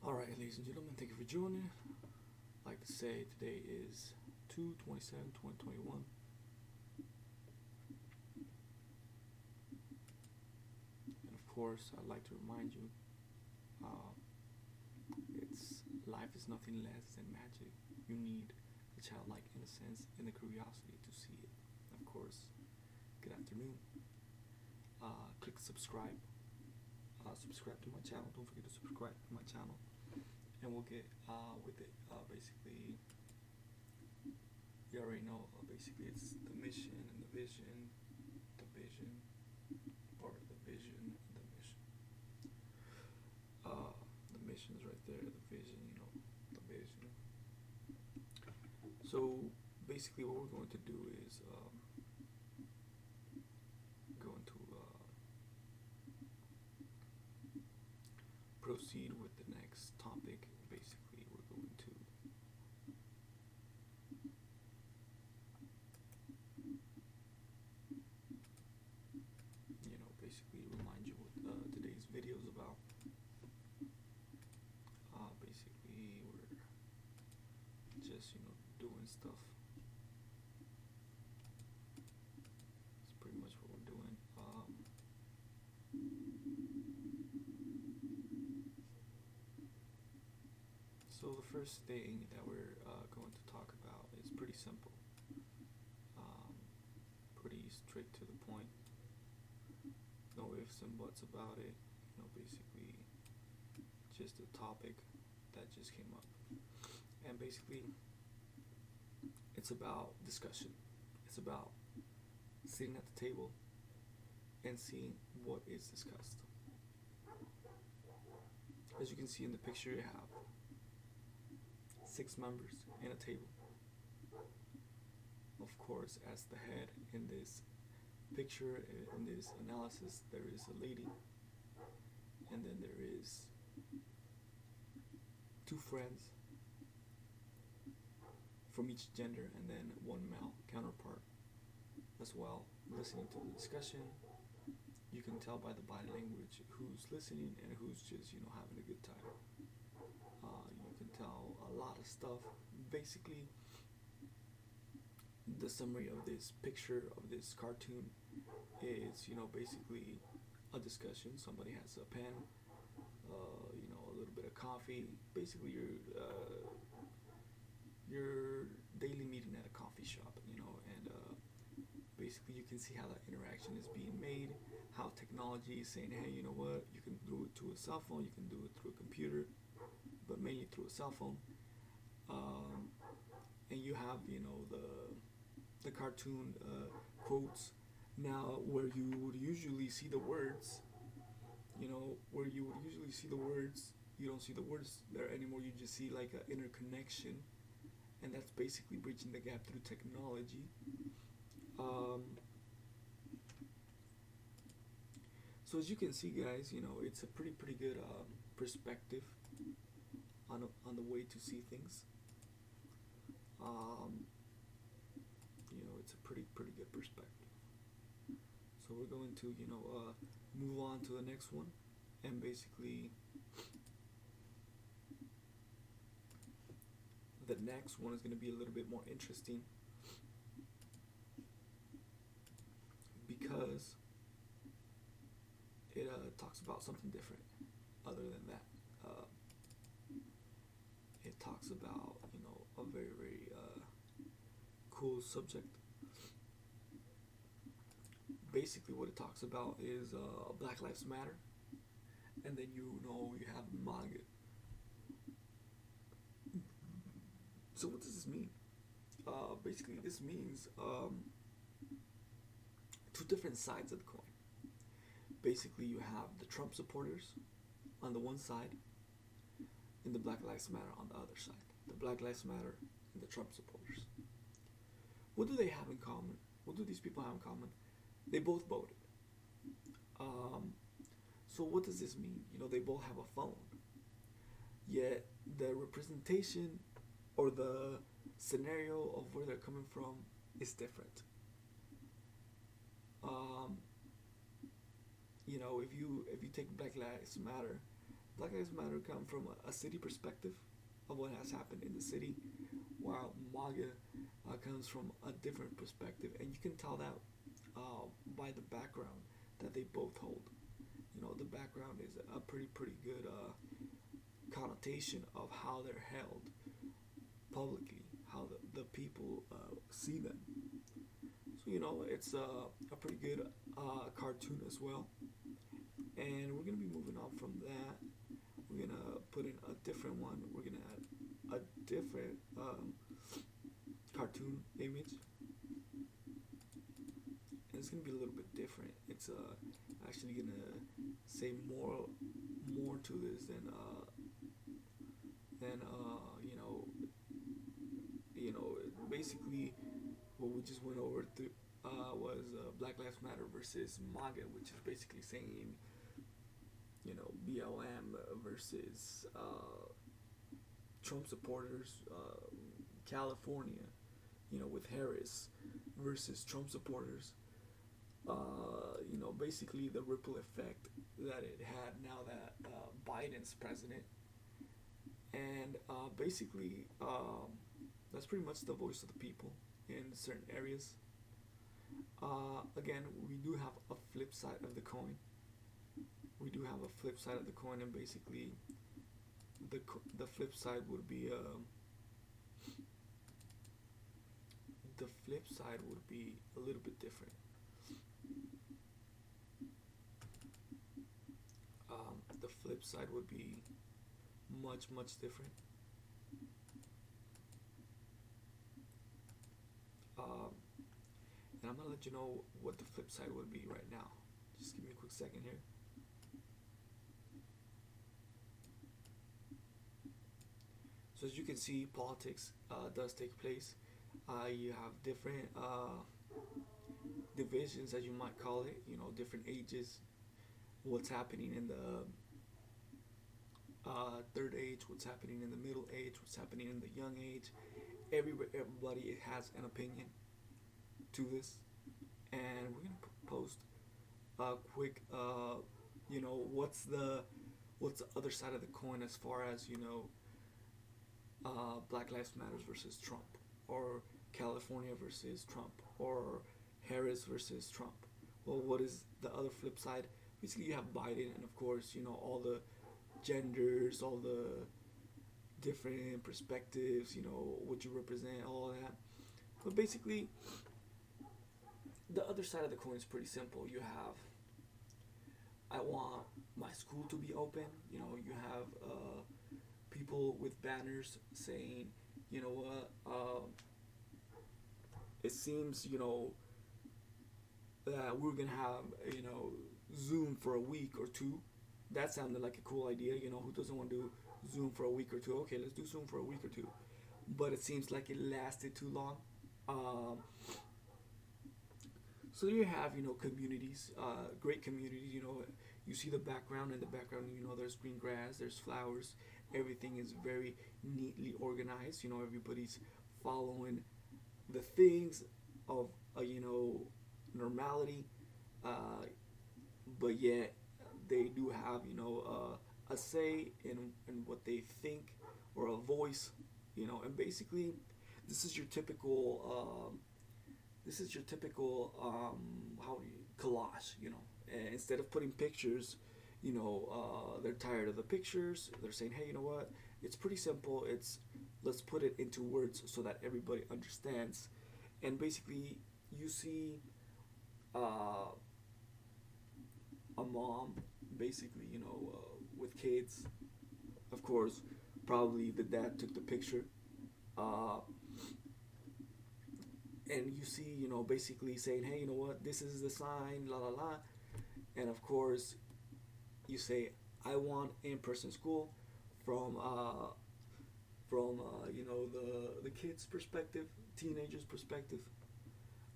Alright, ladies and gentlemen, thank you for joining. I'd like to say today is 2/27/2021, and of course, I'd like to remind you uh, it's life is nothing less than magic. You need the childlike innocence and the curiosity to see it. Of course, good afternoon. Click subscribe. Subscribe to my channel. Don't forget to subscribe to my channel, and we'll get with it. Basically, you already know. Basically, it's the mission and the vision, or the vision, the mission. The mission is right there. The vision, the vision. So basically, what we're going to do is going to proceed with the next topic. Basically, we're going to basically remind you what today's video is about. Basically, we're just doing stuff. It's pretty much what we're doing. So the first thing that we're going to talk about is pretty simple, um, pretty straight to the point. No ifs and buts about it. Basically, just a topic that just came up, and basically, it's about discussion. It's about sitting at the table and seeing what is discussed. As you can see in the picture, you have 6 members in a table. Of course, as the head in this picture, in this analysis, there is a lady, and then there is 2 friends from each gender, and then 1 male counterpart as well, listening to the discussion. You can tell by the body language who's listening and who's just having a good time. You can tell a lot of stuff. Basically, the summary of this picture of this cartoon is basically a discussion. Somebody has a pen, a little bit of coffee. Basically, your daily meeting at a coffee shop, and basically you can see how that interaction is being made, how technology is saying, hey, you know what, you can do it through a cell phone, you can do it through a computer, but mainly through a cell phone. And you have the cartoon quotes now, where you would usually see the words, you don't see the words there anymore. You just see like an interconnection, and that's basically bridging the gap through technology. um, so as you can see, guys, it's a pretty good perspective on the way to see things. um, it's a pretty good perspective. So we're going to move on to the next one, and basically the next one is going to be a little bit more interesting, because it talks about something different other than that. uh, it talks about a very cool subject. Basically, what it talks about is Black Lives Matter, and then you have manga. So what does this mean? Basically, this means 2 different sides of the coin. Basically, you have the Trump supporters on the one side, and the Black Lives Matter on the other side. The Black Lives Matter and the Trump supporters. What do they have in common? What do these people have in common? They both voted. Um, so what does this mean? They both have a phone. Yet the representation or the scenario of where they're coming from is different. Um, if you take Black Lives Matter, Black Lives Matter come from a city perspective of what has happened in the city, while MAGA comes from a different perspective, and you can tell that by the background that they both hold. You know, the background is a pretty good connotation of how they're held publicly, how the people see them. So you know, it's a pretty good cartoon as well. And we're gonna be moving on from that. We're gonna put in a different one. We're gonna add a different cartoon image. And it's gonna be a little bit different. It's actually gonna say more to this than you know basically what we just went over through was Black Lives Matter versus MAGA, which is basically saying, you know, BLM versus Trump supporters, California, you know, with Harris versus Trump supporters. You know, basically the ripple effect that it had now that Biden's president, and basically that's pretty much the voice of the people in certain areas. Again, we do have a flip side of the coin. We do have a flip side of the coin, and basically the flip side would be a little bit different. The flip side would be much different. Um, and I'm gonna let you know what the flip side would be right now. Just give me a quick second here. So as you can see, politics does take place. You have different divisions, as you might call it. You know, different ages. What's happening in the third age? What's happening in the middle age? What's happening in the young age? Everybody has an opinion to this, and we're gonna post a quick. You know, what's the other side of the coin as far as, you know, Black Lives Matters versus Trump, or California versus Trump, or Harris versus Trump. Well, what is the other flip side? Basically, you have Biden, and of course, you know, all the genders, all the different perspectives, you know, what you represent, all that. But basically, the other side of the coin is pretty simple. You have, I want my school to be open. You know, you have people with banners saying, you know what, it seems, you know, that we're gonna have, you know, Zoom for a week or two. That sounded like a cool idea. You know, who doesn't want to do Zoom for a week or two? Okay, let's do Zoom for a week or two. But it seems like it lasted too long. So you have, you know, communities, great communities. You know, you see the background. In the background, you know, there's green grass, there's flowers. Everything is very neatly organized. You know, everybody's following the things of you know, normality, uh, but yet they do have, you know, a say in what they think, or a voice, you know. And basically, this is your typical how do you collage, you know. And instead of putting pictures, you know, they're tired of the pictures. They're saying, hey, you know what, it's pretty simple. It's, let's put it into words so that everybody understands. And basically, you see a mom, basically, you know, with kids. Of course, probably the dad took the picture. Uh, and you see, you know, basically saying, hey, you know what, this is the sign, la la la. And of course, you say, I want in-person school from you know, the kids' perspective, teenagers' perspective.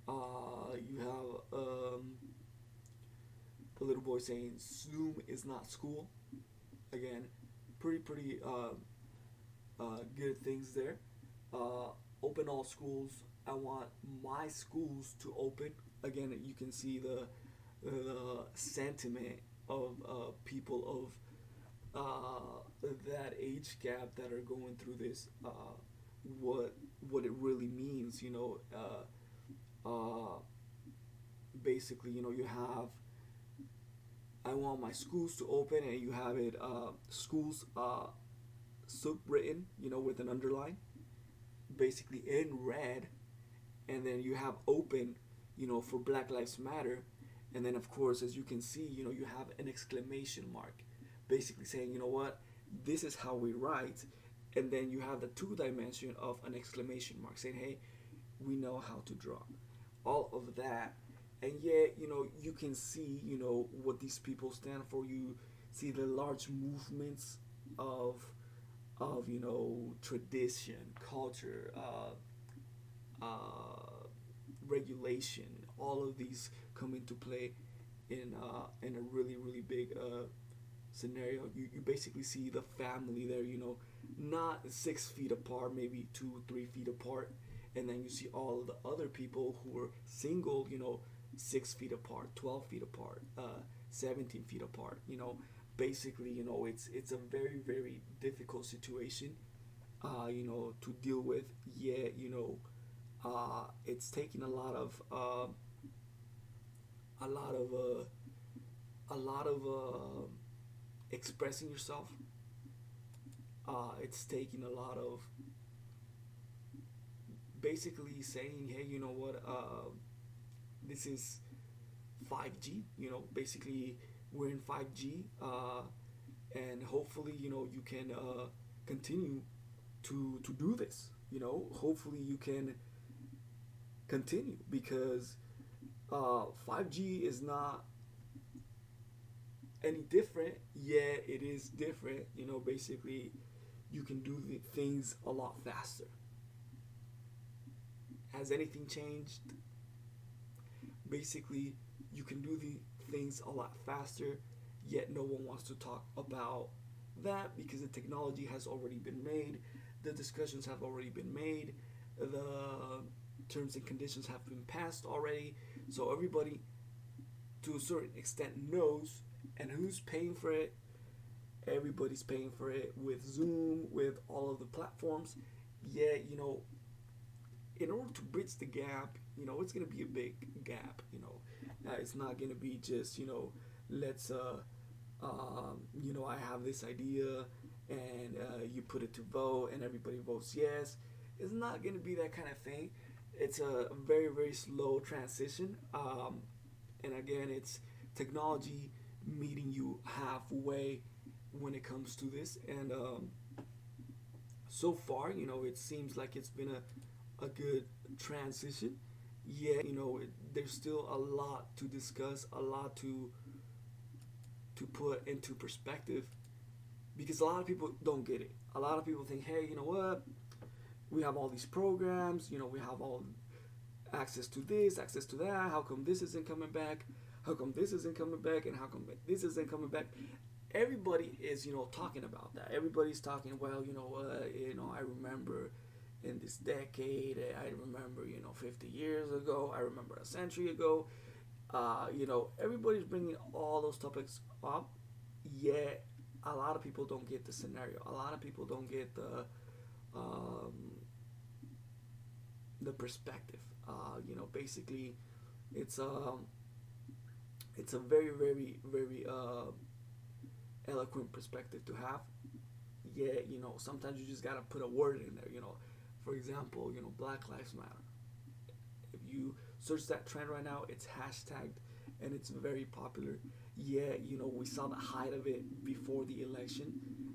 You have the little boy saying Zoom is not school. Again, pretty good things there. Open all schools. I want my schools to open. Again, you can see the sentiment of people that age gap that are going through this, what what it really means. Basically, you have, I want my schools to open, and you have it, schools, written, with an underline, basically in red, and then you have open, for Black Lives Matter, and then of course, as you can see, you have an exclamation mark, basically saying, what, this is how we write, and then you have the two dimension of an exclamation mark saying, hey, we know how to draw, all of that, and yet, you can see, what these people stand for. You see the large movements of tradition, culture, regulation, all of these come into play in a really really big scenario. You basically see the family there, not 6 feet apart, maybe 2 3 feet apart, and then you see all of the other people who are single, 6 feet apart, 12 feet apart, 17 feet apart. Basically, it's a very very difficult situation, to deal with. Yeah, it's taking a lot of a lot of expressing yourself. It's taking a lot of basically saying, hey, what, this is 5G. Basically we're in 5G, and hopefully, you can continue to do this. Hopefully you can continue, because 5G is not any different. Yeah, it is different. Basically, you can do the things a lot faster. Has anything changed? Basically, you can do the things a lot faster, yet no one wants to talk about that, because the technology has already been made, the discussions have already been made, the terms and conditions have been passed already, so everybody to a certain extent knows. And who's paying for it? Everybody's paying for it with Zoom, with all of the platforms. Yeah, in order to bridge the gap, it's going to be a big gap. It's not going to be just, let's, I have this idea, and you put it to vote and everybody votes yes. It's not going to be that kind of thing. It's a very, very slow transition. And again, it's technology meeting you halfway when it comes to this. And so far, it seems like it's been a good transition. Yeah, there's still a lot to discuss, a lot to put into perspective, because a lot of people don't get it. A lot of people think, hey, you know what? We have all these programs, we have all access to this, access to that. How come this isn't coming back? How come this isn't coming back? And how come this isn't coming back? Everybody is, talking about that. Everybody's talking, well, I remember in this decade, I remember, 50 years ago, I remember a century ago. Everybody's bringing all those topics up, yet a lot of people don't get the scenario. A lot of people don't get um, the perspective. Basically, it's it's a very, very, very eloquent perspective to have. Yeah, sometimes you just gotta put a word in there. For example, Black Lives Matter. If you search that trend right now, it's hashtagged and it's very popular. Yeah, we saw the height of it before the election,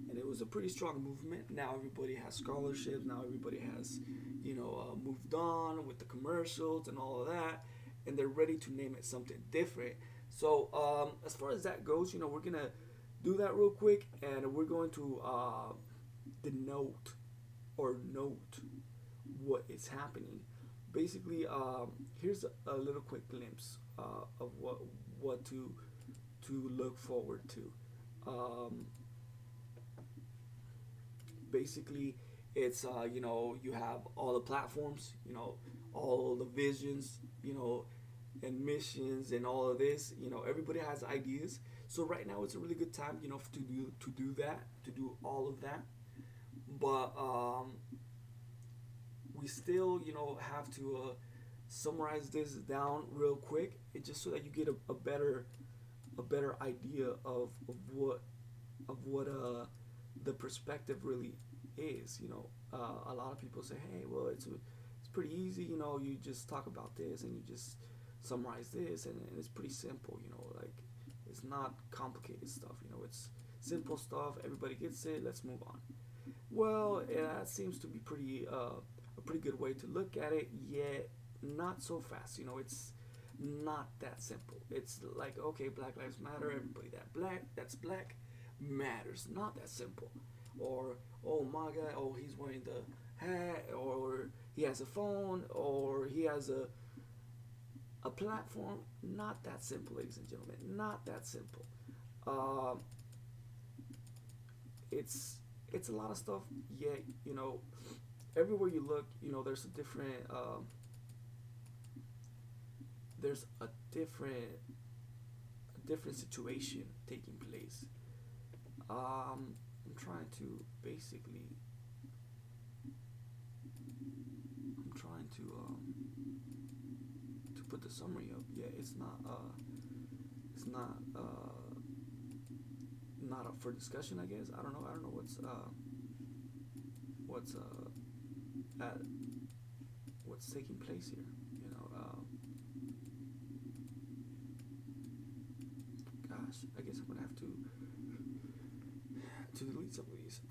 and it was a pretty strong movement. Now everybody has scholarships. Now everybody has, moved on with the commercials and all of that, and they're ready to name it something different. So as far as that goes, we're gonna do that real quick, and we're going to denote or note what is happening. Basically, here's a little quick glimpse of what to look forward to. Um, Basically, it's you have all the platforms, all the visions, and missions and all of this. Everybody has ideas. So right now it's a really good time, to do that, to do all of that. But we still, have to summarize this down real quick, just so that you get a better idea of what the perspective really is. A lot of people say, hey, well, it's pretty easy. You just talk about this and you just summarize this, and it's pretty simple. Like, it's not complicated stuff. It's simple stuff. Everybody gets it. Let's move on. Well, that seems to be a pretty good way to look at it. Yet not so fast. It's not that simple. It's like, okay, Black Lives Matter. Everybody that's black matters. Not that simple. Or, oh my God, oh, he's wearing the hat, or he has a phone, or he has a platform. Not that simple, ladies and gentlemen. Not that simple. Um, it's a lot of stuff. Yet, everywhere you look, there's a different situation taking place. I'm trying to basically, I'm trying to put the summary up. Yeah, it's not up for discussion. I guess I don't know at what's taking place here. Gosh, I guess I'm gonna have to delete some of these.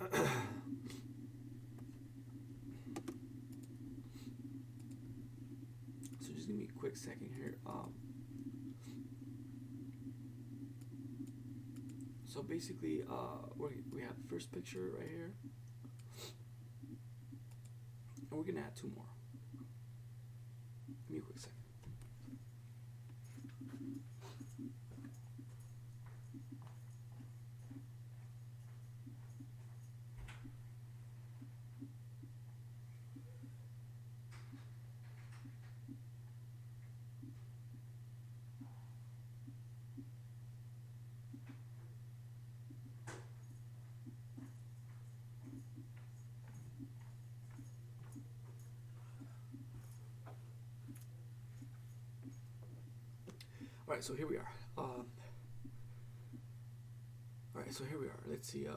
So just give me a quick second here. So basically, we have the first picture right here, and we're gonna add two more. Give me a quick second. All right, so here we are. All right, so here we are. Let's see. All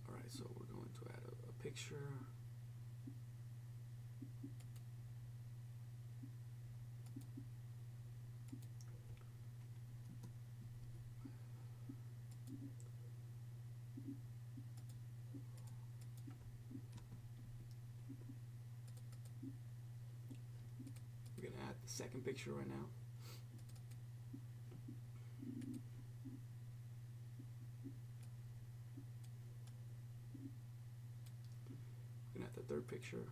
right, so we're going to add a picture. We're gonna add the second picture right now. We're gonna add the third picture.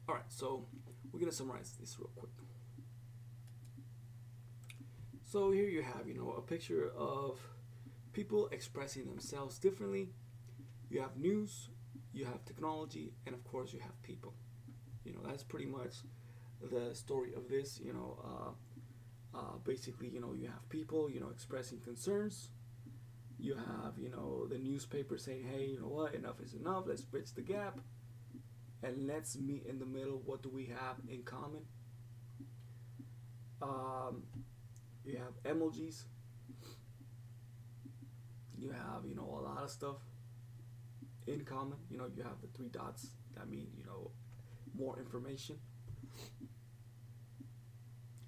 All right, so we're gonna summarize this real quick. So here you have, a picture of people expressing themselves differently. You have news, you have technology, and of course you have people. That's pretty much the story of this. Basically, you have people, expressing concerns. You have, the newspaper saying, hey, you know what, enough is enough. Let's bridge the gap and let's meet in the middle. What do we have in common? Um, you have emojis. You have, a lot of stuff in common. You have the three dots that mean, more information.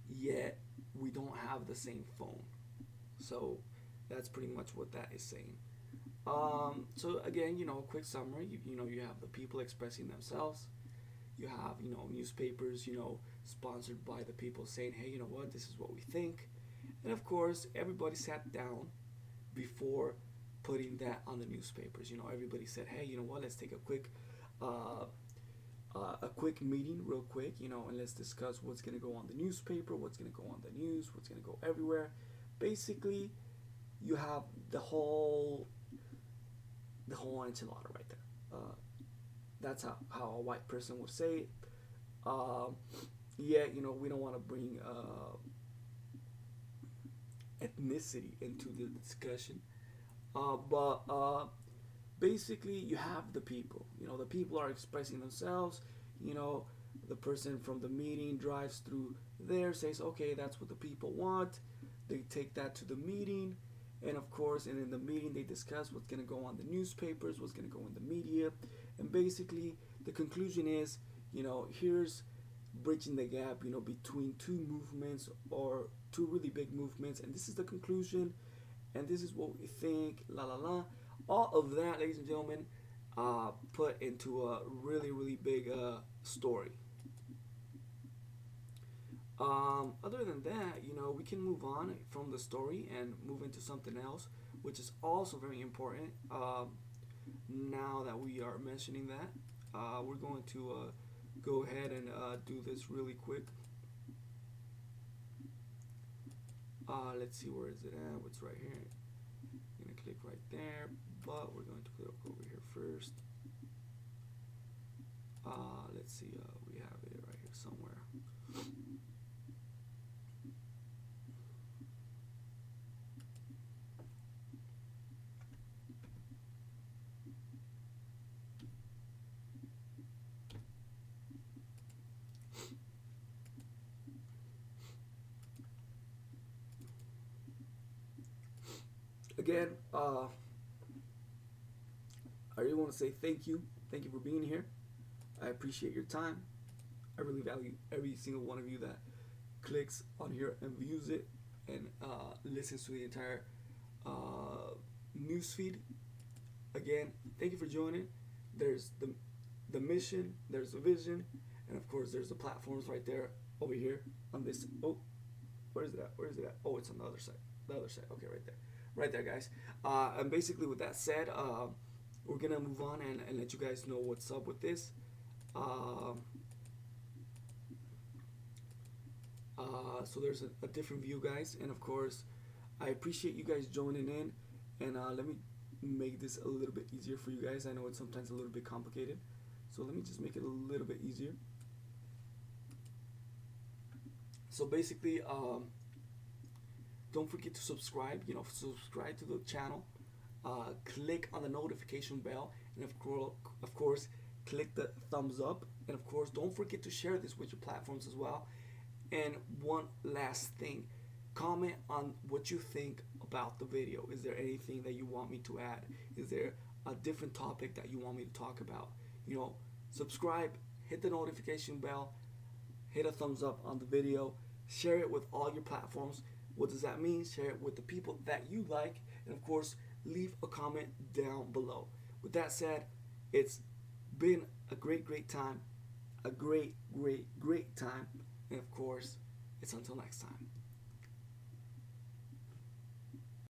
Yet we don't have the same phone. So that's pretty much what that is saying. So again, a quick summary. You have the people expressing themselves. You have, newspapers, sponsored by the people saying, hey, you know what, this is what we think. And of course, everybody sat down before putting that on the newspapers. You know, everybody said, hey, you know what, let's take uh, a quick meeting real quick, you know, and let's discuss what's going to go on the newspaper, what's going to go on the news, what's going to go everywhere. Basically, you have the whole enchilada right there. That's how a white person would say it. Um, yeah, you know, we don't want to bring ethnicity into the discussion, but basically you have the people. You know, the people are expressing themselves. You know, the person from the meeting drives through there, says, okay, that's what the people want. They take that to the meeting, and of course, and in the meeting they discuss what's going to go on the newspapers, what's going to go in the media, and basically the conclusion is, you know, here's bridging the gap, you know, between two movements or two really big movements, and this is the conclusion, and this is what we think, la la la. All of that, ladies and gentlemen, put into a really, really big story. Other than that, you know, we can move on from the story and move into something else, which is also very important. Now that we are mentioning that, we're going to go ahead and do this really quick. Let's see, where is it at? What's right here? I'm gonna click right there, but we're going to click over here first. Let's see, we have it right here somewhere. Again, I really want to say thank you. Thank you for being here. I appreciate your time. I really value every single one of you that clicks on here and views it and listens to the entire news feed. Again, thank you for joining. There's the mission, there's the vision, and of course there's the platforms right there over here on this. Oh, where is it at? Where is it at? Oh, it's on the other side. The other side. Okay, right there. Right there, guys. And basically, with that said, we're gonna move on and let you guys know what's up with this. Um, so there's a different view, guys, and of course, I appreciate you guys joining in. And let me make this a little bit easier for you guys. I know it's sometimes a little bit complicated, so let me just make it a little bit easier. So basically, don't forget to subscribe. You know, subscribe to the channel. Click on the notification bell, and of course, click the thumbs up. And of course, don't forget to share this with your platforms as well. And one last thing, comment on what you think about the video. Is there anything that you want me to add? Is there a different topic that you want me to talk about? You know, subscribe, hit the notification bell, hit a thumbs up on the video, share it with all your platforms. What does that mean? Share it with the people that you like, and of course, leave a comment down below. With that said, it's been a great, great time, a great, great, great time, and of course, it's until next time.